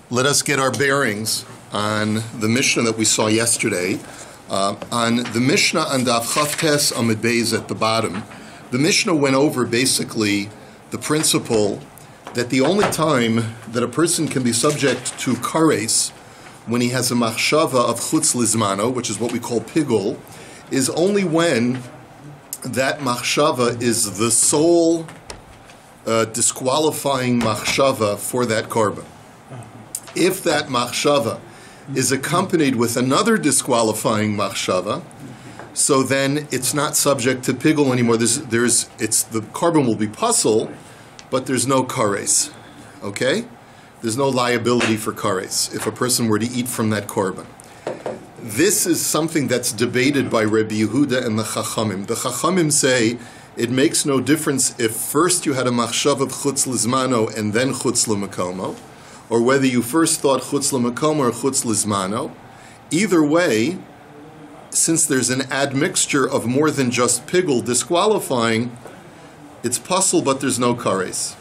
Let us get our bearings on the Mishnah that we saw yesterday. On the Mishnah on DAF Chavtes Amud Beis at the bottom, the Mishnah went over basically the principle that the only time that a person can be subject to kares when he has a machshava of chutz lizmano, which is what we call pigul, is only when that machshava is the sole disqualifying machshava for that korban. If that machshava is accompanied with another disqualifying machshava, so then it's not subject to pigul anymore. The korban will be pasul, but there's no kares. Okay? There's no liability for kares if a person were to eat from that korban. This is something that's debated by Rabbi Yehuda and the Chachamim. The Chachamim say it makes no difference if first you had a machshav of chutz lizmano and then chutz l'makomo, or whether you first thought chutz l'makomo or chutz lizmano. Either way, since there's an admixture of more than just pigul disqualifying, it's pasul, but there's no kares.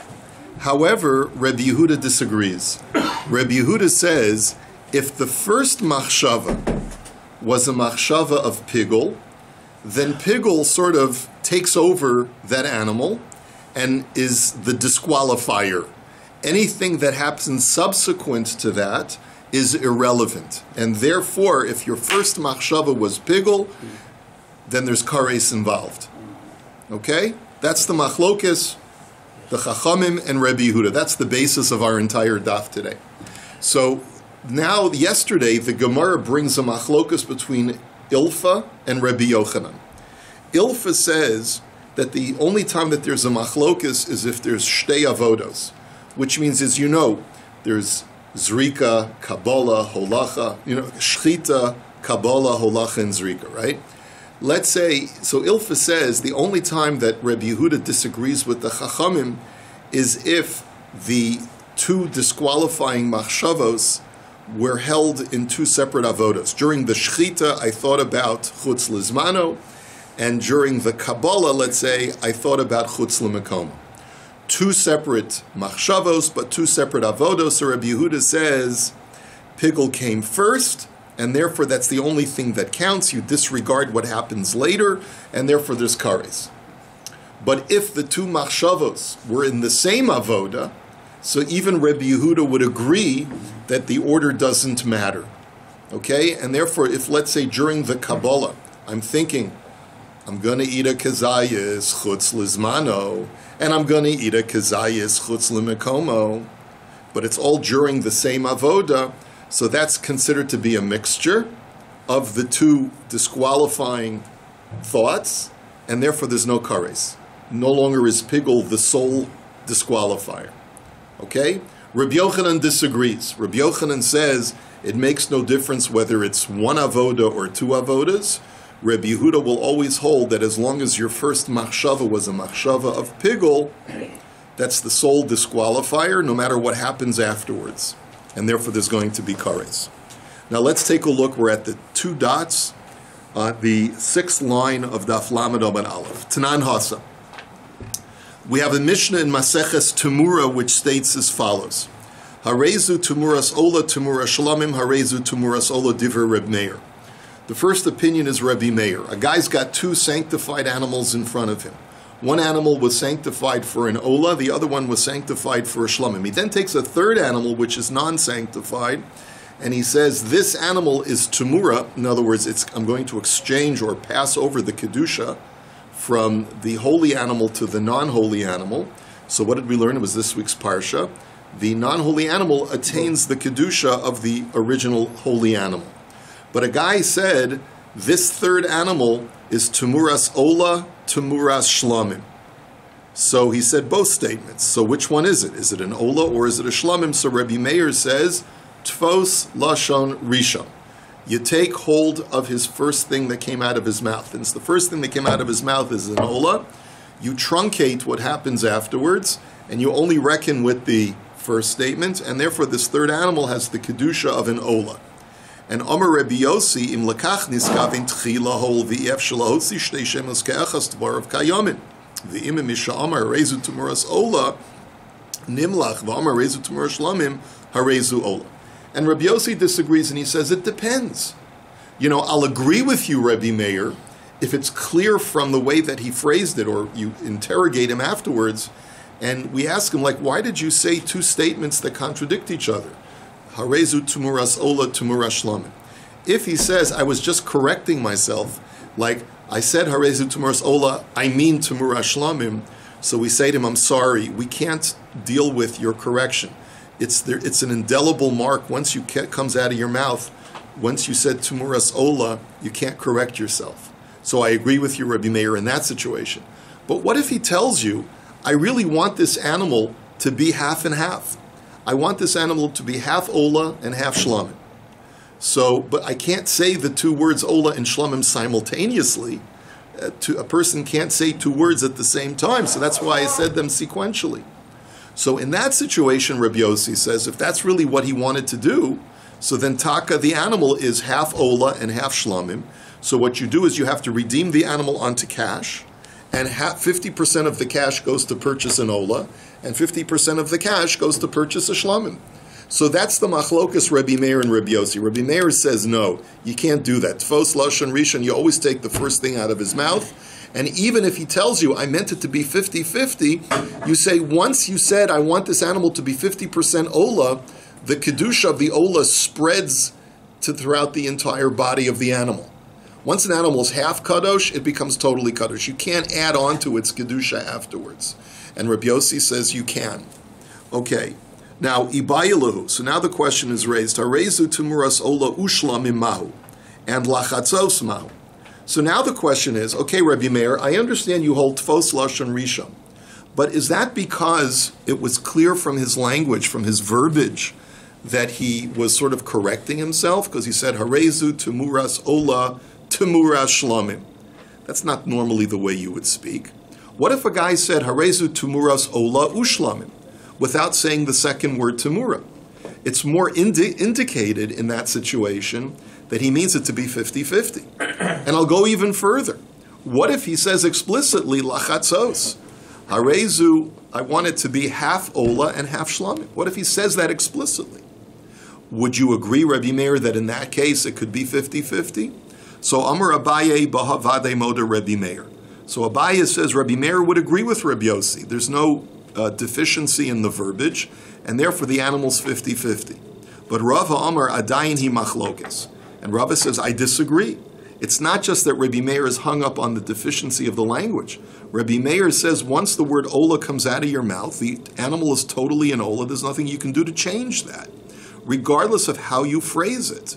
However, Rabbi Yehuda disagrees. Rabbi Yehuda says, if the first machshava was a machshava of pigul, then pigul sort of takes over that animal and is the disqualifier. Anything that happens subsequent to that is irrelevant. And therefore, if your first machshava was pigul, then there's kares involved. Okay? That's the machlokes, the Chachamim, and Rabbi Yehuda. That's the basis of our entire daf today. So now, yesterday, the Gemara brings a machlokes between Ilfa and Rabbi Yochanan. Ilfa says that the only time that there's a machlokes is if there's shtei avodos, which means, as you know, there's zrika, kabbalah, holacha, shchita, kabbalah, holacha, and zrika, right? Let's say, so Ilfa says the only time that Rabbi Yehuda disagrees with the Chachamim is if the two disqualifying machshavos were held in two separate avodas. During the shchita, I thought about chutz lizmano, and during the kabbalah, let's say, I thought about chutz l'makomo. Two separate machshavos, but two separate avodos. So Rabbi Yehuda says, pigul came first, and therefore that's the only thing that counts. You disregard what happens later, and therefore there's kares. But if the two machshavos were in the same avoda, so even Rabbi Yehuda would agree that the order doesn't matter. Okay? And therefore, if let's say during the Kabbalah, I'm thinking, I'm going to eat a kezayis chutz lizmano, and I'm going to eat a kezayis chutz l'makomo, but it's all during the same avoda, so that's considered to be a mixture of the two disqualifying thoughts, and therefore there's no kares. No longer is pigul the sole disqualifier. Okay? Rabbi Yochanan disagrees. Rabbi Yochanan says it makes no difference whether it's one avoda or two avodas. Rabbi Yehuda will always hold that as long as your first machshava was a machshava of pigul, that's the sole disqualifier, no matter what happens afterwards. And therefore there's going to be kares. Now let's take a look. We're at the two dots, the sixth line of Daf Lamed Amud Aleph. Tanan Hasa. We have a Mishnah in Maseches Temura which states as follows: Harezu Temuras Ola Temura Shlamim Harezu Temuras Ola Divrei Reb Meir. The first opinion is Rabbi Meir. A guy's got two sanctified animals in front of him. One animal was sanctified for an Ola, the other one was sanctified for a Shlamim. He then takes a third animal which is non-sanctified, and he says this animal is Temura. In other words, I'm going to exchange or pass over the Kedusha from the holy animal to the non-holy animal. So what did we learn? It was this week's Parsha. The non-holy animal attains the Kedusha of the original holy animal. But a guy said, this third animal is Temuras Ola, Temuras Shlamim. So he said both statements. So which one is it? Is it an Ola or is it a Shlamim? So Rabbi Meir says, Tfos Lashon Rishon. You take hold of his first thing that came out of his mouth. And the first thing that came out of his mouth is an Ola. You truncate what happens afterwards, and you only reckon with the first statement, and therefore this third animal has the Kedusha of an Ola. And Amar Rabbi Yossi, im lakach niskavin tchila hol v'ef shalahosi shtei shemos ke'achas dvarav kayamin. V'im misha Amar rezu temuras Ola nimlach v'Amar rezu temuras Shlamim harezu Ola. And Rabbi Yossi disagrees, and he says, it depends. I'll agree with you, Rabbi Meir, if it's clear from the way that he phrased it, or you interrogate him afterwards, and we ask him, why did you say two statements that contradict each other? Harezu tumuras ola tumuras shlamim. If he says, I was just correcting myself, like I said Harezu tumuras ola, I mean tumuras shlamim, so we say to him, I'm sorry, we can't deal with your correction. It's an indelible mark once comes out of your mouth. Once you said tumuras ola, you can't correct yourself. So I agree with you, Rabbi Meir, in that situation. But what if he tells you, I really want this animal to be half and half. I want this animal to be half ola and half shlamim. So, but I can't say the two words ola and shlamim simultaneously. A person can't say two words at the same time, so that's why I said them sequentially. So in that situation, Rabbi Yossi says, if that's really what he wanted to do, so then taka, the animal, is half ola and half shlamim. So what you do is you have to redeem the animal onto cash, and 50% of the cash goes to purchase an ola, and 50% of the cash goes to purchase a shlamim. So that's the machlokas Rabbi Meir and Rabbi Yossi. Rabbi Meir says, no, you can't do that. Tfos lashon rishon, you always take the first thing out of his mouth. And even if he tells you, I meant it to be 50-50, you say, once you said, I want this animal to be 50% ola, the kedusha of the ola spreads throughout the entire body of the animal. Once an animal is half kadosh, it becomes totally kadosh. You can't add on to its kedusha afterwards. And Rabbi Yossi says you can. Okay. Now, ibayilahu. So now the question is raised. Harezu tumuras ola ushlamim mahu, and lachatzos mahu. So now the question is, okay, Rabbi Meir, I understand you hold tfos lashon rishon, but is that because it was clear from his language, from his verbiage, that he was sort of correcting himself? Because he said, Harezu tumuras ola tumuras shlamim. That's not normally the way you would speak. What if a guy said, Harezu tumuras ola ushlamim, without saying the second word tamura? It's more indicated in that situation that he means it to be 50-50. And I'll go even further. What if he says explicitly, lachatzos, harezu, I want it to be half ola and half shlamim? What if he says that explicitly? Would you agree, Rabbi Meir, that in that case it could be 50-50? So Amar Abaye Bahavade Moda Rabbi Meir. So Abaye says Rabbi Meir would agree with Rabbi Yossi. There's no deficiency in the verbiage, and therefore the animal's 50-50. But Rava Amar Adayin hi machlokes. And Rava says, I disagree. It's not just that Rabbi Meir is hung up on the deficiency of the language. Rabbi Meir says once the word ola comes out of your mouth, the animal is totally an ola. There's nothing you can do to change that, regardless of how you phrase it.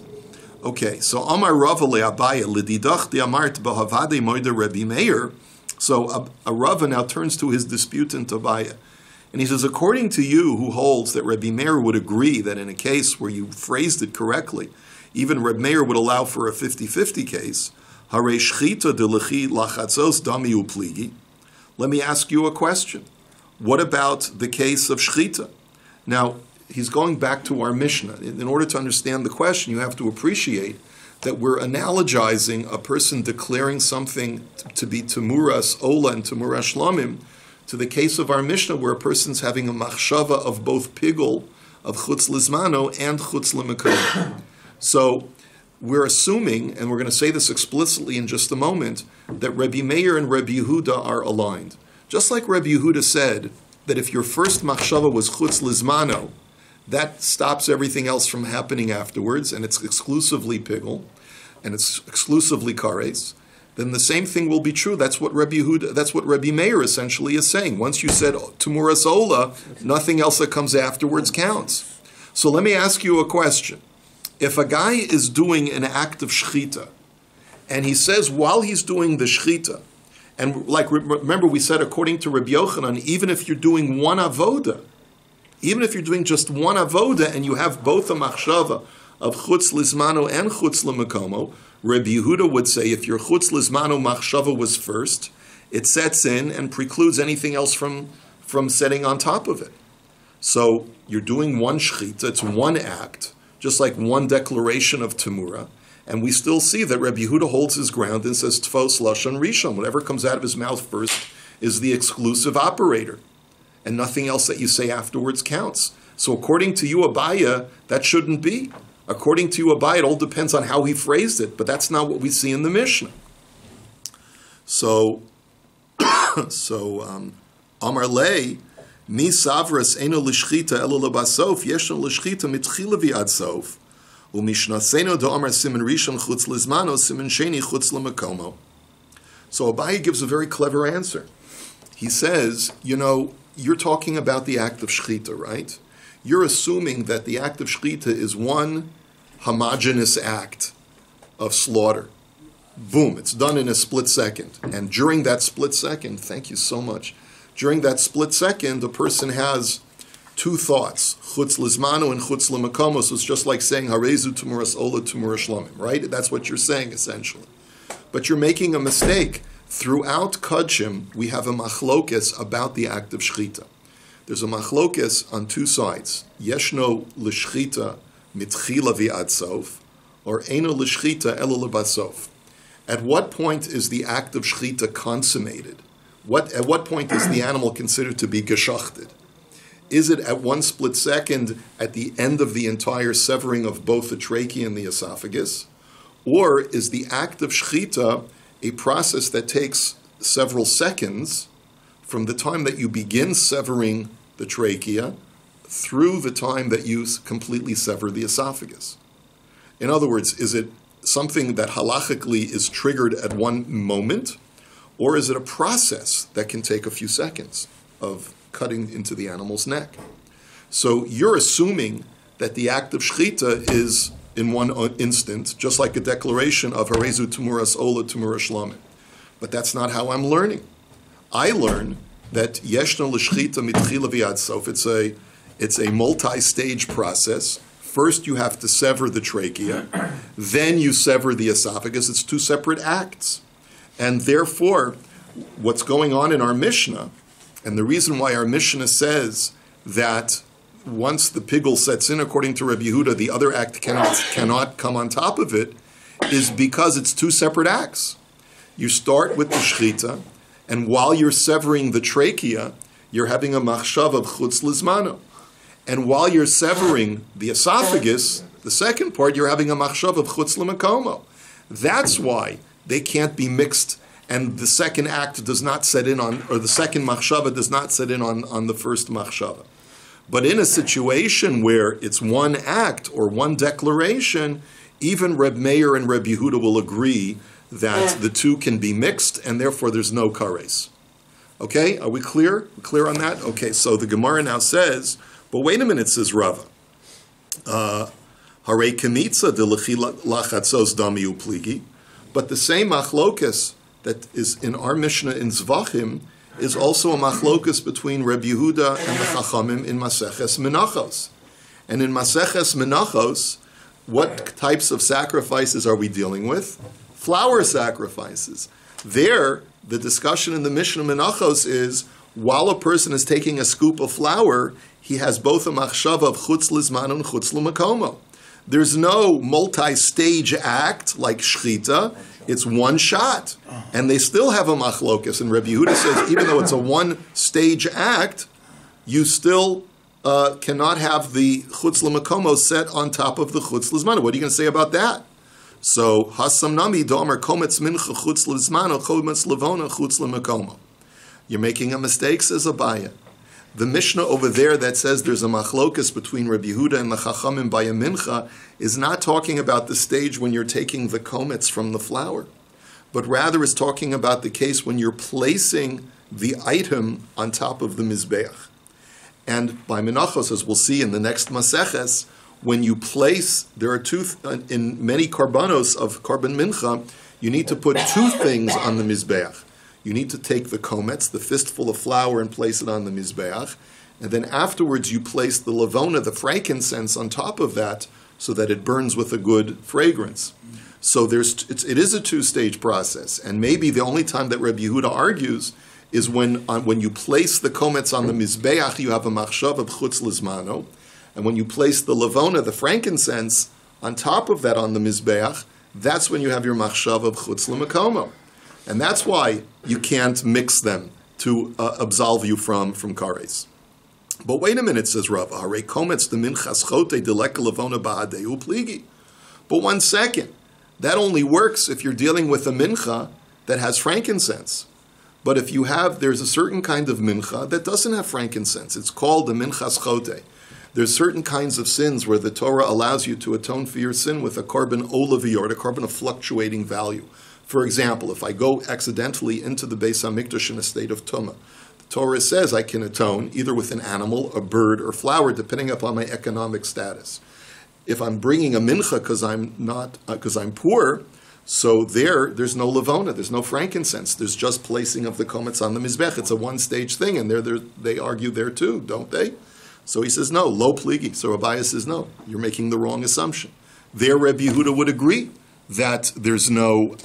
Okay, so Amar Rava le'Abaye l'didach di'amart b'havade moida Rabbi Meir. So a Rava now turns to his disputant Abaye, and he says, according to you, who holds that Rabbi Meir would agree that in a case where you phrased it correctly, even Rabbi Meir would allow for a 50-50 case, Hare shchita delechi lachatzos dami upligi. Let me ask you a question. What about the case of shchita? Now, he's going back to our Mishnah. In order to understand the question, you have to appreciate that we're analogizing a person declaring something to be temuras ola and temuras shlamim to the case of our Mishnah where a person's having a machshava of both pigul, of chutz lizmano, and chutz l'mekomo. So we're assuming, and we're going to say this explicitly in just a moment, that Rabbi Meir and Rabbi Yehuda are aligned. Just like Rabbi Yehuda said that if your first machshava was chutz lizmano, that stops everything else from happening afterwards, and it's exclusively pigul, and it's exclusively kares, then the same thing will be true. That's what Rabbi Meir essentially is saying. Once you said temuras ola, nothing else that comes afterwards counts. So let me ask you a question. If a guy is doing an act of shchita, and he says while he's doing the shchita, and like remember we said according to Rabbi Yochanan, even if you're doing one avoda, even if you're doing just one avoda and you have both a machshava of chutz lizmano and chutz l'mekomo, Rabbi Yehuda would say if your chutz lizmano machshava was first, it sets in and precludes anything else from setting on top of it. So you're doing one shchita, it's one act, just like one declaration of Temura, and we still see that Rabbi Yehuda holds his ground and says Tfos Lashon Rishon. Whatever comes out of his mouth first is the exclusive operator, and nothing else that you say afterwards counts. So according to you, Abaya, that shouldn't be. According to you, Abaya, it all depends on how he phrased it, but that's not what we see in the Mishnah. So, Amar Lei, Mi Savras Eno Lishchita Elo Lebasof, Yeshno Lishchita Mitchila Viad Sof, Umishnaseno Do Amar Simen Rishon Chutz Lizmano, Simen Sheni Chutz Lemakomo. So Abaye gives a very clever answer. He says, you're talking about the act of Shchita, right? You're assuming that the act of Shchita is one homogeneous act of slaughter. Boom, it's done in a split second. And during that split second, thank you so much, during that split second, a person has two thoughts, chutz lizmanu and chutz lemakomo. So it's just like saying, harezu tumuras ola tumuras shlomim, right? That's what you're saying, essentially. But you're making a mistake. Throughout Kudshim, we have a machlokes about the act of shchita. There's a machlokes on two sides. Yeshno l'shchita mitchila v'ad sof, or eno l'shchita elo lebasof. At what point is the act of shchita consummated? At what point is the animal considered to be geshachted? Is it at one split second at the end of the entire severing of both the trachea and the esophagus? Or is the act of shchita a process that takes several seconds from the time that you begin severing the trachea through the time that you completely sever the esophagus? In other words, is it something that halachically is triggered at one moment, or is it a process that can take a few seconds of cutting into the animal's neck? So you're assuming that the act of shchita is in one instant, just like a declaration of harezu tumuras ola tumuras shlomim. But that's not how I'm learning. I learn that yeshna l'shchita mitchila v'ad sof. It's a multi-stage process. First, you have to sever the trachea, then you sever the esophagus. It's two separate acts. And therefore, what's going on in our Mishnah, and the reason why our Mishnah says that once the pigul sets in, according to Rabbi Yehuda, the other act cannot come on top of it, is because it's two separate acts. You start with the shchita, and while you're severing the trachea, you're having a machshav of chutz lizmano. And while you're severing the esophagus, the second part, you're having a machshav of chutz lemakomo. That's why they can't be mixed, and the second act does not set in on, or the second machshava does not set in on the first machshava. But in a situation where it's one act or one declaration, even Reb Meir and Reb Yehuda will agree that the two can be mixed, and therefore there's no kares. Okay, are we clear? We're clear on that? Okay, so the Gemara now says, but wait a minute, says Rava. Hare kemitza de lachatzos dami upligi. But the same machlokas that is in our Mishnah in Zevachim is also a machlokas between Reb Yehuda and the Chachamim in Maseches Menachos. And in Maseches Menachos, what types of sacrifices are we dealing with? Flour sacrifices. There, the discussion in the Mishnah Menachos is, while a person is taking a scoop of flour, he has both a machshava of chutz lizman and chutz l'makomo. There's no multi-stage act like shchita. It's one shot. And they still have a machlokas. And Rabbi Yehuda says, even though it's a one-stage act, you still cannot have the chutz l'makomo set on top of the chutz l'zmano. What are you going to say about that? So, hasam nami do'amar kometz mincha chutz l'zmano, kometz levona chutz l'makomo. You're making a mistake, says Abaya. The Mishnah over there that says there's a machlokas between Rabbi Yehuda and the Chachamim by a mincha is not talking about the stage when you're taking the komets from the flour, but rather is talking about the case when you're placing the item on top of the mizbeach. And by menachos, as we'll see in the next maseches, when you place, there are two, in many karbanos of karban mincha, you need to put two things on the mizbeach. You need to take the komets, the fistful of flour, and place it on the mizbeach. And then afterwards you place the levona, the frankincense, on top of that so that it burns with a good fragrance. So it is a two-stage process. And maybe the only time that Rabbi Yehuda argues is when you place the komets on the mizbeach, you have a machshav of chutz lizmano. And when you place the levona, the frankincense, on top of that on the mizbeach, that's when you have your machshav of chutz l'makomo. And that's why you can't mix them to absolve you from kares. But wait a minute, says Rav. Hare komets the minchas chote deleka levona ba'adeu pligi. But 1 second. That only works if you're dealing with a mincha that has frankincense. But if there's a certain kind of mincha that doesn't have frankincense. It's called the minchas chote. There's certain kinds of sins where the Torah allows you to atone for your sin with a korban olavior, a korban of fluctuating value. For example, if I go accidentally into the Beis HaMikdash in a state of tumah, the Torah says I can atone either with an animal, a bird, or flower, depending upon my economic status. If I'm bringing a mincha because I'm poor, so there's no levona, there's no frankincense, there's just placing of the komets on the mizbech. It's a one-stage thing, and they argue there too, don't they? So he says no, lo pligi. So Rabbi says no, you're making the wrong assumption. There, Rabbi Yehuda would agree that there's no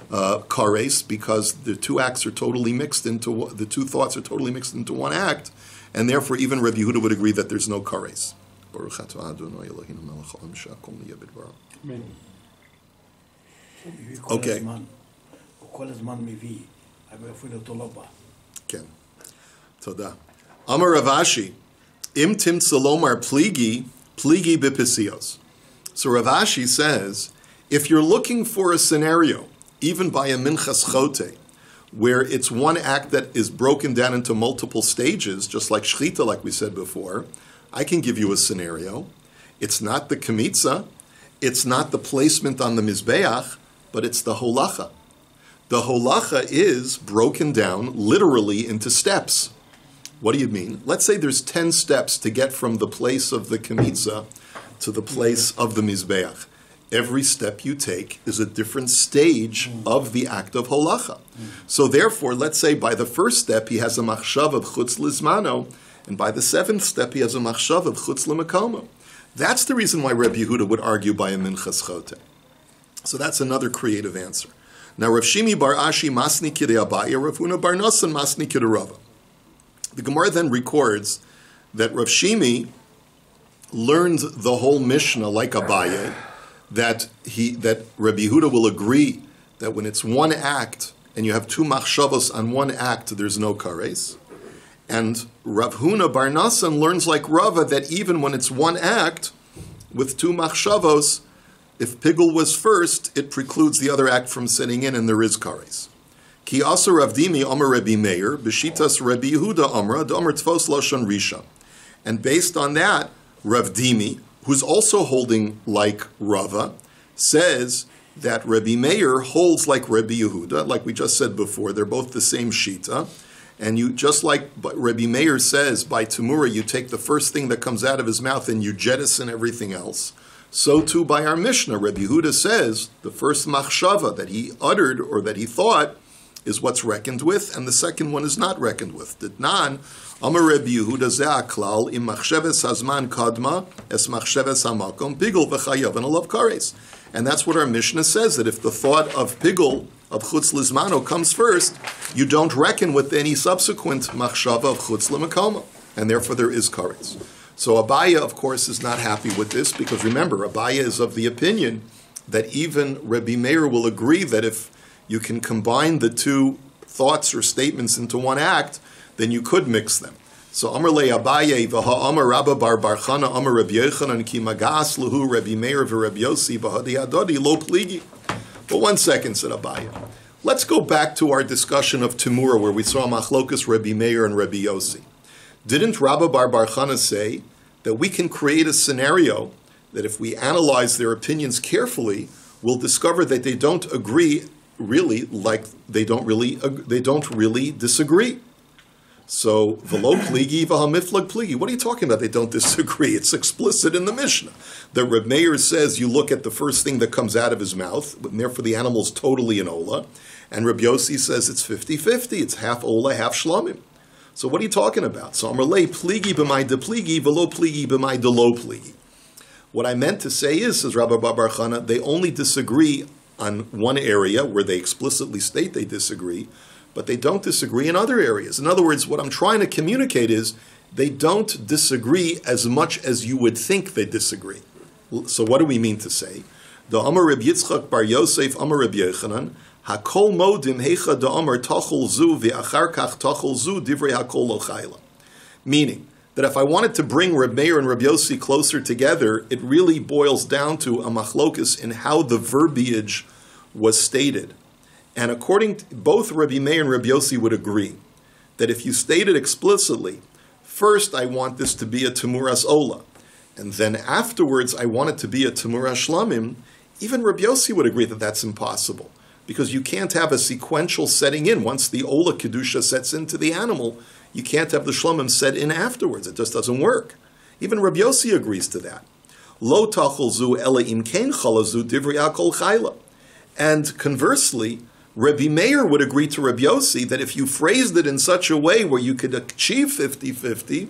kares because the two acts are totally mixed into the two thoughts are totally mixed into one act, and therefore even Rabbi Yehuda would agree that there's no kares. Baruch atah Adonai Eloheinu melech haolam she'akol niyeh b'dvarav. Okay. כן. תודה. Amar Rav Ashi, im timtza lomar pligi b'pisios. So Rav Ashi says, if you're looking for a scenario, even by a minchas chote, where it's one act that is broken down into multiple stages, just like shchita, like we said before, I can give you a scenario. It's not the kemitza, it's not the placement on the mizbeach, but it's the holacha. The holacha is broken down literally into steps. What do you mean? Let's say there's 10 steps to get from the place of the kemitza to the place of the mizbeach. Every step you take is a different stage of the act of holacha. So therefore, let's say by the first step he has a machshav of chutz lizmano, and by the 7th step he has a machshav of chutz l'makomo. That's the reason why Rabbi Yehuda would argue by a minchas chote. So that's another creative answer. Now Rav Shimi bar Ashi masni kidei Abaye, Rav Huna bar Nosson masni kidei Rava. The Gemara then records that Rav Shimi learned the whole Mishnah like Abaye, that Rabbi Yehuda will agree that when it's one act and you have two machshavos on one act, there's no kares. And Rav Huna bar Nosson learns like Rava that even when it's one act with two machshavos, if pigul was first, it precludes the other act from sitting in, and there is kares. Ki also Rav Dimi Amar Rabbi Meir b'shitas Rabbi Yehuda Amra d'Amar Tfos Lashon Risha, and based on that, Rav Dimi, who's also holding like Rava, says that Rabbi Meir holds like Rabbi Yehuda, like we just said before. They're both the same shita, and you just like Rabbi Meir says by Tamura, you take the first thing that comes out of his mouth and you jettison everything else. So too by our Mishnah, Rabbi Yehuda says the first machshava that he uttered or that he thought is what's reckoned with, and the second one is not reckoned with. Ditnan, Amar Rabbi Yehuda zeh klal im machsheves hazman kadma es machsheves hamakom pigul v'chayav and alav kares. And that's what our Mishnah says, that if the thought of pigul, of chutz lizmano, comes first, you don't reckon with any subsequent machshava of chutz l'makomo, and therefore there is kares. So Abaye, of course, is not happy with this, because remember, Abaye is of the opinion that even Rabbi Meir will agree that if you can combine the two thoughts or statements into one act, then you could mix them. So Amar le Abaye v'ha Amar Rabba bar Barchana Amar Rabbi Yochanan ki magas luhu Rabbi Meir v'Rabbi Yossi b'hadi adodi lo pligi. But 1 second, said Abaye. Let's go back to our discussion of Timura, where we saw Machlokas Rabbi Meir and Rabbi Yossi. Didn't Rabba bar Barchana say that we can create a scenario that if we analyze their opinions carefully, we'll discover that they don't agree really, like they don't really disagree. So, v'lo pligi v'hamiflag pligi. What are you talking about? They don't disagree. It's explicit in the Mishnah. The Reb Meir says you look at the first thing that comes out of his mouth, and therefore the animal's totally an ola. And Reb Yossi says it's 50-50. It's half ola, half shlamim. So what are you talking about? So Amrlei pligi b'mai de pligi v'lo pligi b'mai de lo pligi. What I meant to say is, says Rabbi Bar Chana, they only disagree on one area where they explicitly state they disagree, but they don't disagree in other areas. In other words, what I'm trying to communicate is they don't disagree as much as you would think they disagree. So what do we mean to say? The Amar Reb Yitzchak bar Yosef Amar Reb Yochanan Hakol modim heicha da'amar tachol zu v'achar kach tachol zu divrei hakol lo chayla. Meaning that if I wanted to bring Reb Meir and Reb Yossi closer together, it really boils down to a machlokus in how the verbiage was stated. And according to both Rabbi Meir and Reb Yossi would agree that if you state it explicitly, first I want this to be a temuras ola, and then afterwards I want it to be a temuras shlamim, even Reb Yossi would agree that that's impossible, because you can't have a sequential setting in. Once the ola kedusha sets into the animal, you can't have the shlamim set in afterwards. It just doesn't work. Even Reb Yossi agrees to that. Lo tachol zu ela im kein chalazu divrei hakol chayla. And conversely, Rabbi Meir would agree to Rabbi Yossi that if you phrased it in such a way where you could achieve 50-50,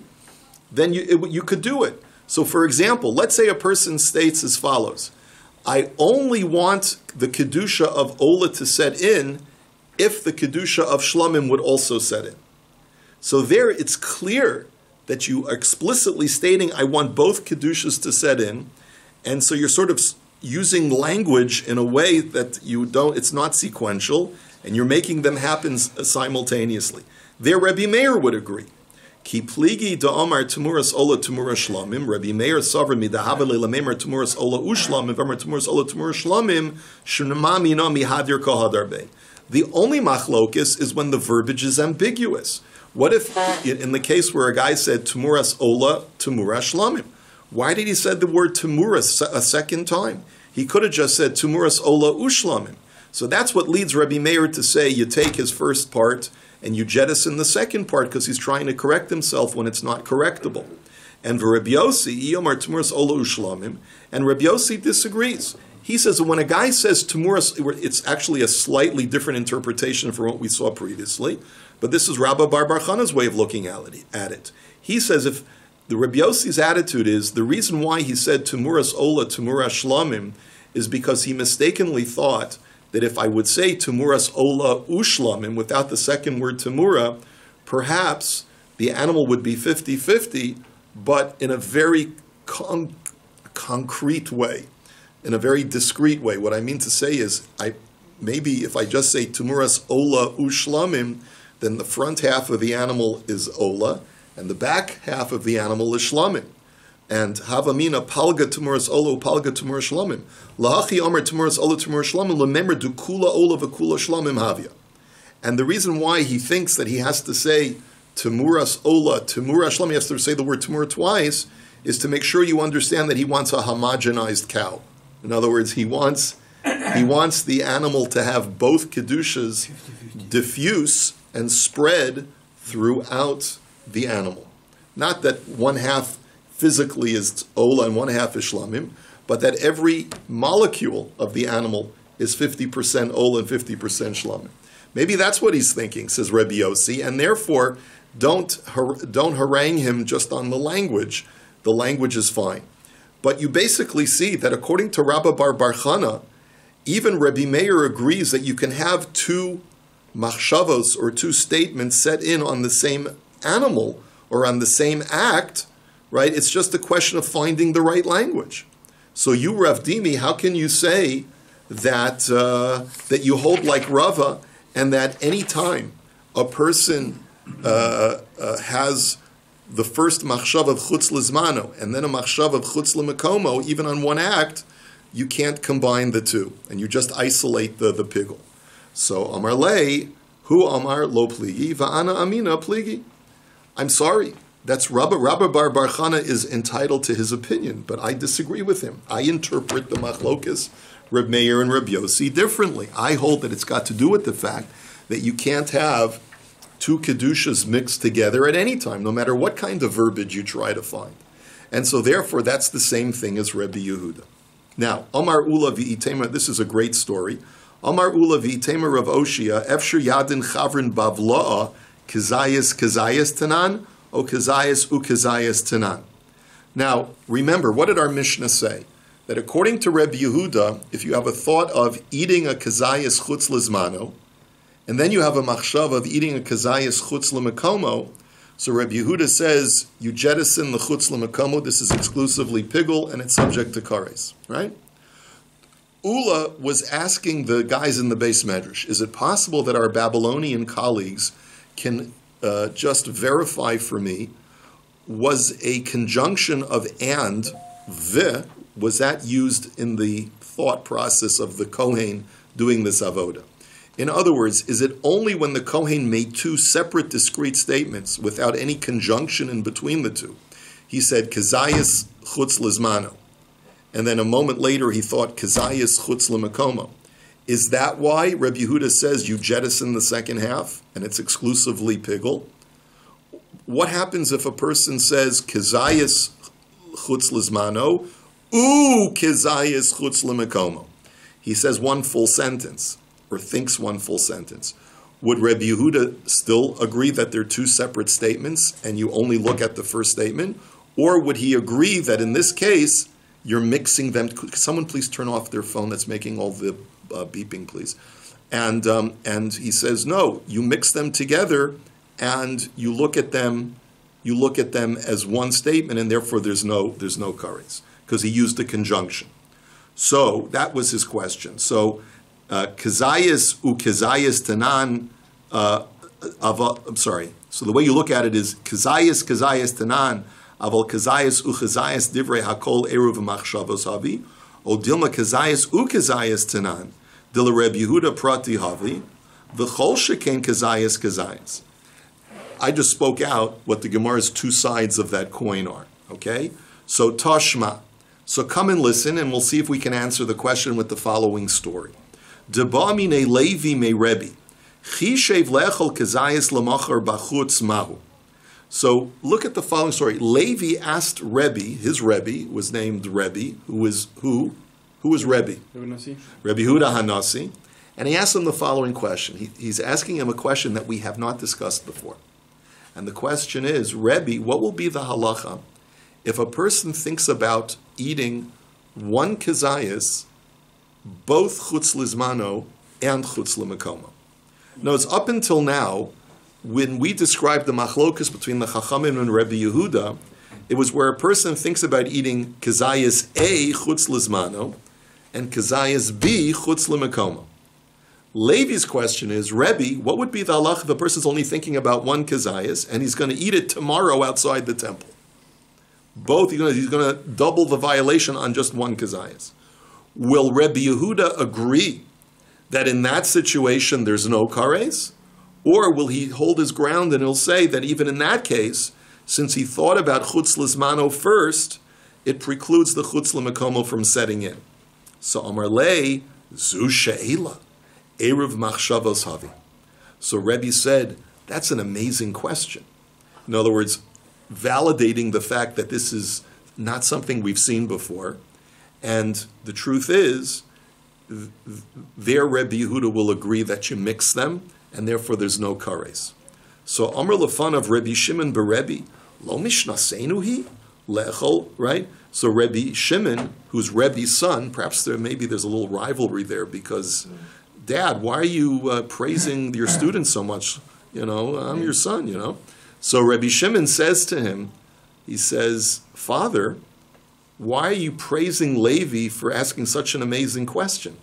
then you could do it. So for example, let's say a person states as follows: I only want the Kedusha of Ola to set in if the Kedusha of Shlamim would also set in. So there it's clear that you are explicitly stating, I want both Kedushas to set in, and so you're sort of using language in a way that it's not sequential, and you're making them happen simultaneously. There Rabbi Meir would agree. Ki pligi da'amar temuras ola temuras shlamim, Rabbi Meir savra midahava le'lamemer temuras ola ushlamim, v'amar temuras ola temuras shlamim, shunama mina mihadir kohadarbe. The only machlokis is when the verbiage is ambiguous. What if, in the case where a guy said temuras ola temuras shlamim, why did he say the word temuras a second time? He could have just said temuras ola ushlamim. So that's what leads Rabbi Meir to say you take his first part and you jettison the second part because he's trying to correct himself when it's not correctable. And for Rabbi Yossi, iyomar temuras ola ushlamim, and Rabbi Yossi disagrees. He says that when a guy says temuras, it's actually a slightly different interpretation from what we saw previously, but this is Rabbi Bar Bar Chana's way of looking at it. He says if the Rabbi Yossi's attitude is the reason why he said temuras ola temuras shlamim is because he mistakenly thought that if I would say temuras ola ushlamim without the second word temura, perhaps the animal would be 50-50, but in a very concrete way, in a very discrete way. What I mean to say is, maybe if I just say temuras ola ushlamim, then the front half of the animal is ola, and the back half of the animal is shlamim. And havamina palga temuras ola palga temuras shlamim. Lahachi omer temuras ola temuras shlamim lemember du kula ola v'kula shlamim havya. And the reason why he thinks that he has to say temuras ola temuras shlamim, he has to say the word temura twice, is to make sure you understand that he wants a homogenized cow. In other words, he wants the animal to have both kedushas diffuse and spread throughout the animal. Not that one half physically is ola and one half is shlamim, but that every molecule of the animal is 50% ola and 50% shlamim. Maybe that's what he's thinking, says Rabbi Yossi, and therefore don't harangue him just on the language. The language is fine. But you basically see that according to Rabbi Bar Bar Chana, even Rabbi Meir agrees that you can have two machshavos or two statements set in on the same animal or on the same act, right? It's just a question of finding the right language. So you, Rav Dimi, how can you say that that you hold like Rava, and that any time a person has the first machshav of chutz lizmano and then a machshav of chutz l'mekomo, even on one act, you can't combine the two, and you just isolate the pigul. So Amar lei, hu Amar lo pligi, va'ana amina pligi. I'm sorry, that's Rabbi Bar Bar Chana is entitled to his opinion, but I disagree with him. I interpret the machlokas, Reb Meir and Reb Yossi, differently. I hold that it's got to do with the fact that you can't have two kedushas mixed together at any time, no matter what kind of verbiage you try to find. And so therefore, that's the same thing as Rebbe Yehuda. Now, Amar Ula v'itema, this is a great story. Amar Ula v'itema Rav Oshia, Efsher Yadin Chavrin Bavla'a, Kazayas Tanan, O Kazayas Ukazayas Tanan. Now, remember, what did our Mishnah say? That according to Rebbe Yehuda, if you have a thought of eating a Kazayas Chutz Lizmano, and then you have a machshav of eating a kazayas chutz l'mekomo, so Rabbi Yehuda says you jettison the chutz l'mekomo. This is exclusively pigul and it's subject to kares, right? Ula was asking the guys in the base medrash, is it possible that our Babylonian colleagues can just verify for me, was a conjunction of and, the, was that used in the thought process of the Kohen doing this avoda? In other words, is it only when the Kohen made two separate discrete statements without any conjunction in between the two? He said, Kazayas chutz lizmano. And then a moment later he thought, Kazayas chutz lemakomo. Is that why Rabbi Yehuda says you jettison the second half and it's exclusively pigul? What happens if a person says, Kazayas chutz lizmano, Kazayas chutz lemakomo? He says one full sentence, or thinks one full sentence. Would Rabbi Yehuda still agree that they're two separate statements and you only look at the first statement? Or would he agree that in this case, you're mixing them? Could someone please turn off their phone that's making all the beeping, please? And he says, no, you mix them together and you look at them as one statement, and therefore there's no kares, because he used a conjunction. So that was his question. So Kazayas Kazayas Tanan, I'm sorry. So the way you look at it is Kazayas Tanan, Aval Kazayas Kazayas Divrei Hakol Eruv Machshavos Havi, O Dilma Kazayas Kazayas Tanan, Dila Reb Yehuda Prati Havi, V'chol Sheken Kazayas. I just spoke out what the Gemara's two sides of that coin are. Okay? So Tashma. So come and listen, and we'll see if we can answer the question with the following story. Deba mine Levi me Rebbe. Chishev lechol kazayas lamachar bachutz mahu. So look at the following story. Levi asked Rebbe, his Rebbe was named Rebbe, who was Rebbe? Rebbe Huda Hanasi. And he asked him the following question. He's asking him a question that we have not discussed before. And the question is, Rebbe, what will be the halacha if a person thinks about eating one kazayas, both chutz lizmano and chutz lemakomo? Notice, up until now, when we described the machlokus between the Chachamim and Rabbi Yehuda, it was where a person thinks about eating kazayas A, chutz lizmano, and kazayas B, chutz lemakomo. Levi's question is, Rebbe, what would be the halach if a person's only thinking about one kazayas and he's going to eat it tomorrow outside the temple? Both, he's going to double the violation on just one kazayas. Will Rabbi Yehuda agree that in that situation there's no kares? Or will he hold his ground and he'll say that even in that case, since he thought about chutz lizmano first, it precludes the chutz lemakomo from setting in? So Amar Lei, zu she'ela, erev machshavos havi. So Rebbe said, that's an amazing question. In other words, validating the fact that this is not something we've seen before. And the truth is, their Rebbe Yehuda will agree that you mix them, and therefore there's no kares. So Amr Lefan of Rebbe Shimon beRebbe, lo mishnasenu hi lechol, right? So Rebbe Shimon, who's Rebbe's son, perhaps there's a little rivalry there because, Dad, why are you praising your students so much? I'm your son, So Rebbe Shimon says to him, he says, Father, why are you praising Levi for asking such an amazing question?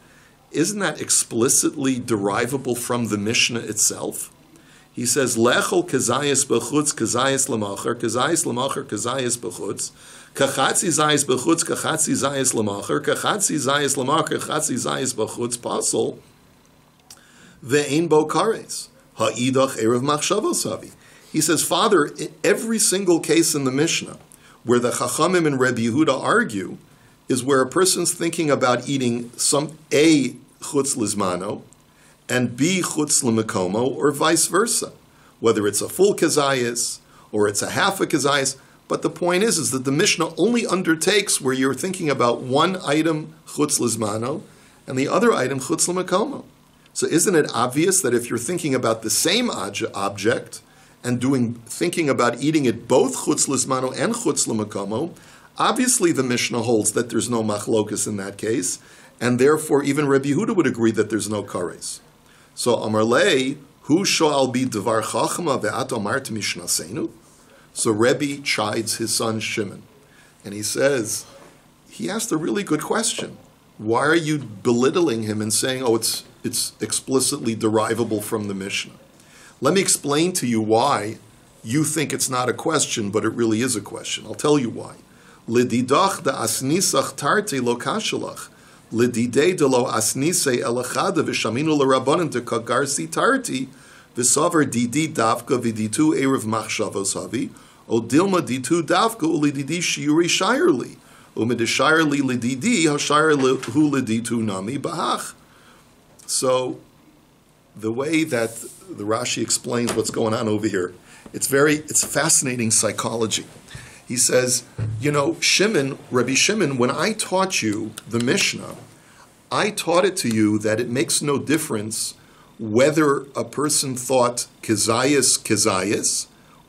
Isn't that explicitly derivable from the Mishnah itself? He says, Lechol kazayas b'chutz, kazayas l'machar, kazayas b'chutz, kachatzi zayas b'chutz, kachatzi zayas l'machar, kachatzi zayas l'machar, kachatzi zayas b'chutz, pasol, ve'ein bo kares, ha'idach erev machshavos havi. He says, Father, in every single case in the Mishnah where the Chachamim and Rebbe Yehuda argue is where a person's thinking about eating some A, chutz lizmano, and B, chutz lemakomo, or vice versa. Whether it's a full kazayas, or it's a half a kazayas. But the point is that the Mishnah only undertakes where you're thinking about one item, chutz lizmano, and the other item, chutz lemakomo. So isn't it obvious that if you're thinking about the same object, and thinking about eating it both chutz lizmano and chutz lemakomo, obviously the Mishnah holds that there's no machlokus in that case, and therefore even Rebbe Yehuda would agree that there's no kares. So Amar Lei, hu sho'al bi devar chachma ve'at omart mishnasenu. So Rebbe chides his son Shimon, and he says, he asked a really good question. Why are you belittling him and saying, oh, it's explicitly derivable from the Mishnah? Let me explain to you why you think it's not a question, but it really is a question. I'll tell you why. Lididach da asnisach tarte lo kashalach. Lidide de lo asnise elachada v'shaminu l'rabbanan de kagarsi tarti v'savar didi davka v'ditu erev machshavos havi o dilma ditu davka ulididi shiuri shireli umidishireli lididi hashireli hu liditu nami bahach. So the way that the Rashi explains what's going on over here, it's fascinating psychology. He says, Rabbi Shimon, when I taught you the Mishnah, I taught it to you that it makes no difference whether a person thought kezayis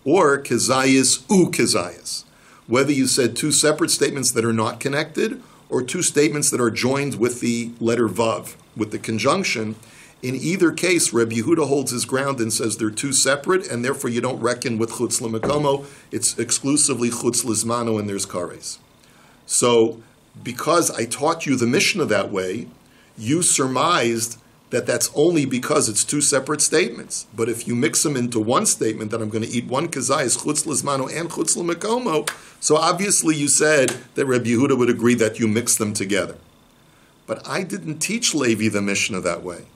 or kezayis. Whether you said two separate statements that are not connected or two statements that are joined with the letter vav, with the conjunction. In either case, Rabbi Yehuda holds his ground and says they're two separate, and therefore you don't reckon with chutz l'mekomo. It's exclusively chutz l'zmano, and there's kares. So, because I taught you the Mishnah that way, you surmised that that's only because it's two separate statements. But if you mix them into one statement, that I'm going to eat one kazayis, chutz l'zmano, and chutz l'mekomo, so obviously you said that Rabbi Yehuda would agree that you mix them together. But I didn't teach Levi the Mishnah that way.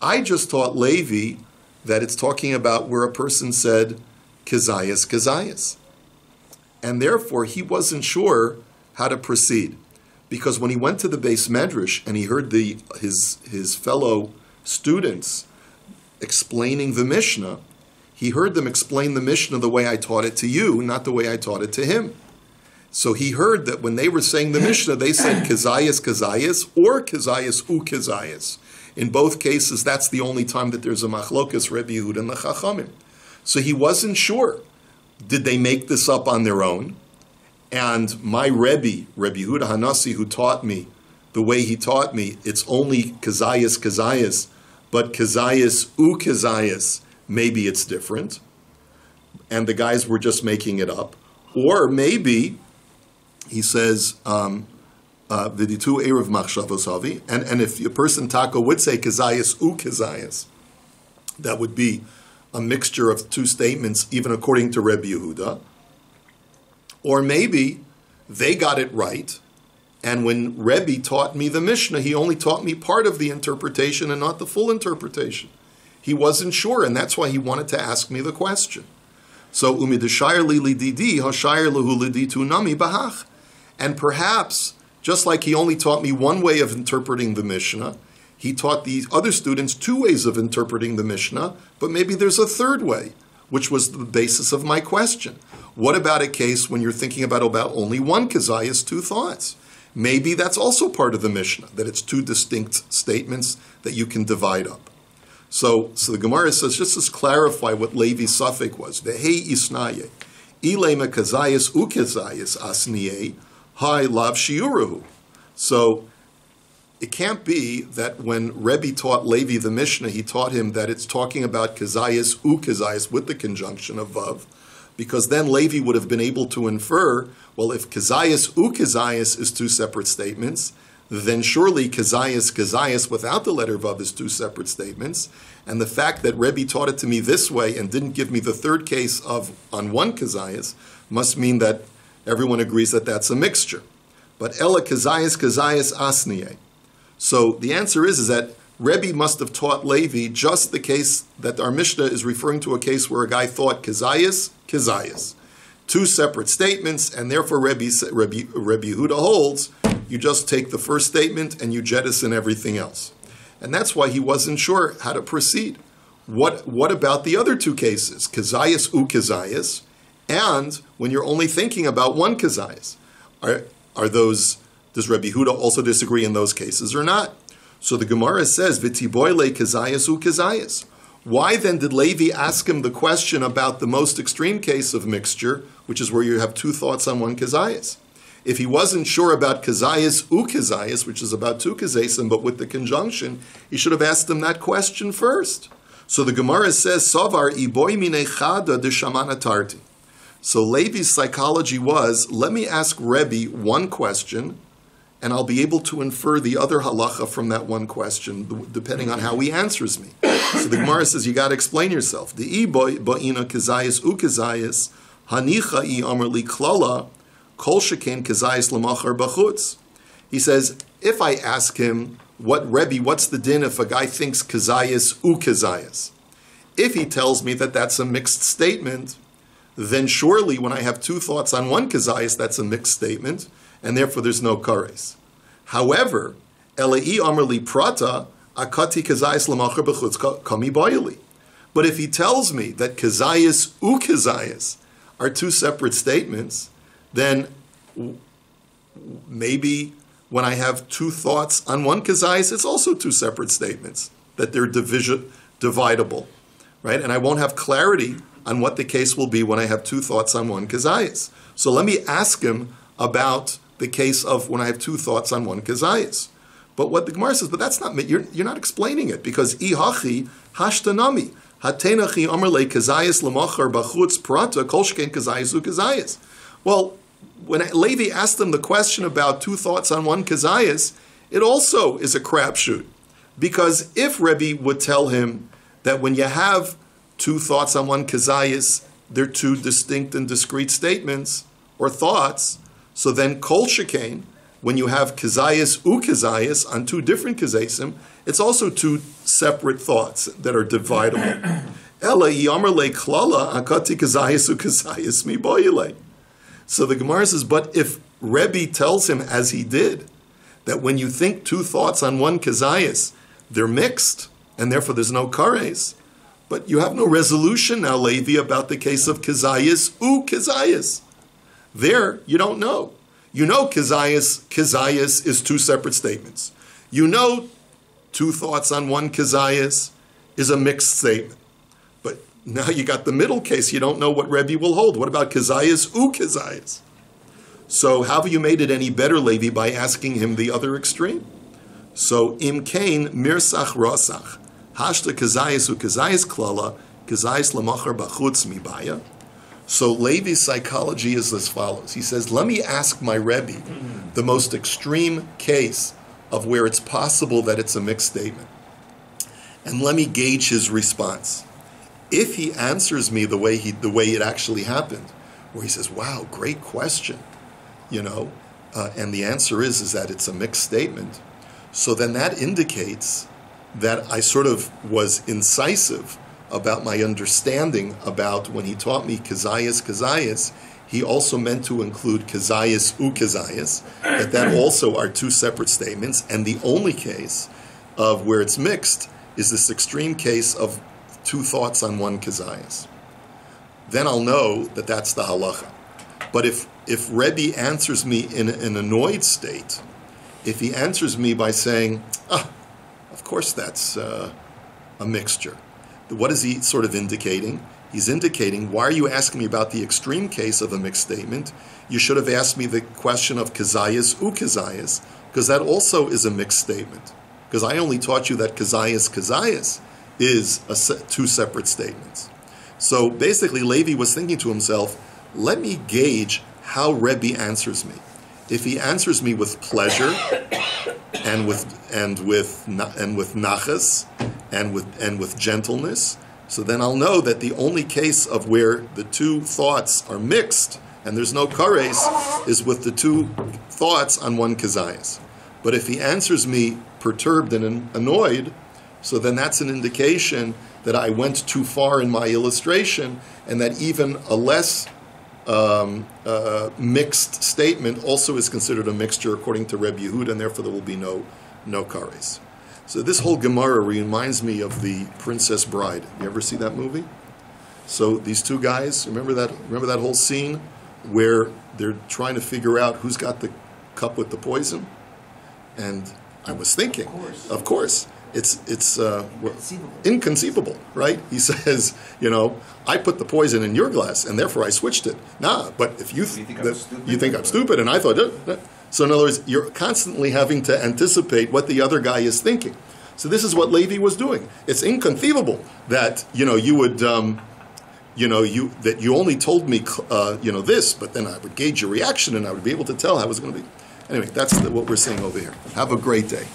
I just taught Levi that it's talking about where a person said kezayis. And therefore, he wasn't sure how to proceed. Because when he went to the Beis Medrash and he heard his fellow students explaining the Mishnah, he heard them explain the Mishnah the way I taught it to you, not the way I taught it to him. So he heard that when they were saying the Mishnah, they said kezayis or kezayis. In both cases, that's the only time that there's a machlokas Rabbi Yehuda and the Chachamim. So he wasn't sure. Did they make this up on their own? And my Rabbi Yehuda Hanasi, who taught me the way he taught me, it's only kezayis, but kezayis, maybe it's different. And the guys were just making it up. Or maybe, he says, Viditu erev machshavos havi, and if a person taka would say kezayis, that would be a mixture of two statements, even according to Rabbi Yehuda. Or maybe they got it right, and when Rabbi taught me the Mishnah, he only taught me part of the interpretation and not the full interpretation. He wasn't sure, and that's why he wanted to ask me the question. So umidashayr li lididi hashayr lahu liditu nami bahach, and perhaps, just like he only taught me one way of interpreting the Mishnah, he taught the other students two ways of interpreting the Mishnah, but maybe there's a third way, which was the basis of my question. What about a case when you're thinking about only one kezayis, two thoughts? Maybe that's also part of the Mishnah, that it's two distinct statements that you can divide up. So the Gemara says, just to clarify what Levi's suffix was, Vehei isnaye, ilema kezayis ukezayis asniye, Hi lav shiuruhu. So it can't be that when Rebbe taught Levi the Mishnah, he taught him that it's talking about kezayis with the conjunction of vav, because then Levi would have been able to infer, well, if kezayis is two separate statements, then surely kezayis without the letter vav is two separate statements. And the fact that Rebbe taught it to me this way and didn't give me the third case on one kezayis must mean that everyone agrees that that's a mixture. But ela kezayis asniye. So the answer is that Rebbe must have taught Levi just the case that our Mishnah is referring to, a case where a guy thought kezayis. Two separate statements, and therefore Rebbe Yehuda holds, you just take the first statement and you jettison everything else. And that's why he wasn't sure how to proceed. What about the other two cases, kezayis, and when you're only thinking about one kezayis? Does Rabbi Yehuda also disagree in those cases or not? So the Gemara says, V'tiboyle kezayis. Why then did Levi ask him the question about the most extreme case of mixture, which is where you have two thoughts on one kezayis? If he wasn't sure about kezayis, which is about two kezasim, but with the conjunction, he should have asked him that question first. So the Gemara says, Savar iboy minei chada de shamana tarti. So Levi's psychology was, let me ask Rebbe one question, and I'll be able to infer the other halacha from that one question, depending on how he answers me. So the Gemara says, you got to explain yourself. The ba'ina kezayis ukezayis, hanicha amar li klala, kol sheken kezayis lamachar bachutz. He says, if I ask him, Rebbe, what's the din if a guy thinks kezayis ukezayis? If he tells me that that's a mixed statement, then surely when I have two thoughts on one kezayis, that's a mixed statement, and therefore there's no kares. However, elei amar li prata, akati kezayis lamachar b'chutz kami boyeli. But if he tells me that kezayis ukezayis are two separate statements, then maybe when I have two thoughts on one kezayis, it's also two separate statements, that they're dividable, right? And I won't have clarity on what the case will be when I have two thoughts on one kezayis. So let me ask him about the case of when I have two thoughts on one kezayis. But what the Gemara says, but that's not, you're not explaining it, because ihachi hashtanami, hatenachi amarle kezayis lamachar bachutz prata kol sheken kezayis ukezayis. Well, when Levi asked him the question about two thoughts on one kezayis, it also is a crapshoot. Because if Rebbe would tell him that when you have two thoughts on one kezayis, they're two distinct and discrete statements or thoughts, so then kol shekain, when you have kezayis ukezayis on two different kezasim, it's also two separate thoughts that are dividable. Ela yamar le klala akati kezayis ukezayis mi boyele. So the Gemara says, but if Rebbe tells him, as he did, that when you think two thoughts on one kezayis, they're mixed, and therefore there's no kares, but you have no resolution now, Levi, about the case of kezayis kezayis. There, you don't know. You know kezayis is two separate statements. You know two thoughts on one kezayis is a mixed statement. But now you got the middle case. You don't know what Rebbe will hold. What about kezayis kezayis? So how have you made it any better, Levi, by asking him the other extreme? So im kain mirsach rosach hashta kezayis kezayis klala kezayis lamachar bachutz mibaya. So Levi's psychology is as follows. He says, let me ask my Rebbe the most extreme case of where it's possible that it's a mixed statement. And let me gauge his response. If he answers me the way it actually happened, where he says, wow, great question, and the answer is that it's a mixed statement, so then that indicates that I sort of was incisive about my understanding about when he taught me kezayis, he also meant to include kezayis kezayis, that also are two separate statements, and the only case of where it's mixed is this extreme case of two thoughts on one kezayis. Then I'll know that that's the halacha. But if Rebbe answers me in an annoyed state, if he answers me by saying, of course that's a mixture, what is he sort of indicating? He's indicating, why are you asking me about the extreme case of a mixed statement? You should have asked me the question of kezayis kezayis, because that also is a mixed statement. Because I only taught you that kezayis is two separate statements. So basically, Levi was thinking to himself, let me gauge how Rebbe answers me. If he answers me with pleasure and with nachas and with gentleness, so then I'll know that the only case of where the two thoughts are mixed and there's no kares is with the two thoughts on one kezayis. But if he answers me perturbed and annoyed, so then that's an indication that I went too far in my illustration, and that even a less mixed statement also is considered a mixture according to Rebbe Yehuda, and therefore there will be no kares. So this whole Gemara reminds me of The Princess Bride. You ever see that movie? So these two guys, remember that whole scene where they're trying to figure out who's got the cup with the poison? And I was thinking, of course, it's inconceivable, right? He says, I put the poison in your glass, and therefore I switched it. Nah, but if you think I'm stupid, and I thought, so in other words, you're constantly having to anticipate what the other guy is thinking. So this is what Levi was doing. It's inconceivable that you would that you only told me this, but then I would gauge your reaction, and I would be able to tell how it was going to be. Anyway, that's what we're seeing over here. Have a great day.